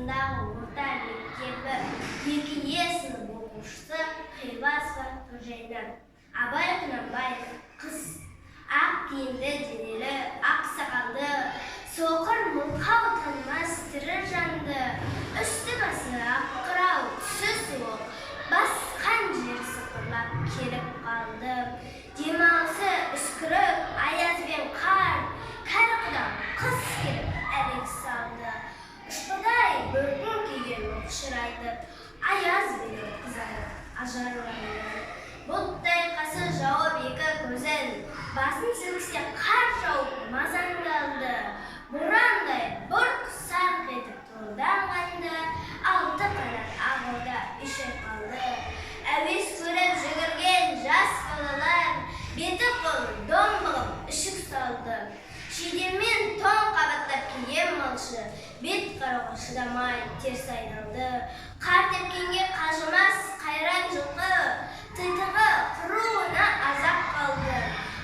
қаласындағы орта мектебі 2-е сынып оқушысы Қиласова Тожайна. Абай Құнанбаев қыз, ақ киімді денелі, ақ сақалды, соқыр мылқау танымас тірі жанды, үсті-басы ақ қырау, түсі суық, басқан жері сықырлап келіп қалды. Демалысы үскіріп, аяз бен қар, кәрі құдам қыс келіп әлек салды. Ұшпадай бөркін киген оқшырайтып, аяз бен қызарып, ажарланды. Бұлттай қасы жауып екі көзін, басын сілксе қар жауып мазаңдалды. Борандай бұрқ сарқ етіп тұлданғанды, алты қанат ағылда үйші қалды. Әуес көріп жүгірген жас балалар, беті қолы домбығып ішік салды. Шидеммен тоң қабаттап киген малшы, бет қарауға шыдамай теріс айналды. Қар тепкенге қажымас қайран жылқы, титығы құруына азап қалды.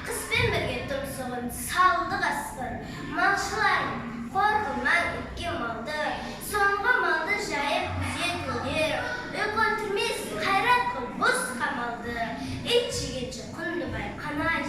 Қыспен бірге тұмсығын салды қасқыр, малшылар қорқылман еткен малды, соңғы малды жайып күзетулер, ұйқы түрмес қайрат қыл бұз қамалды. Ит жегенше Құндыбай қана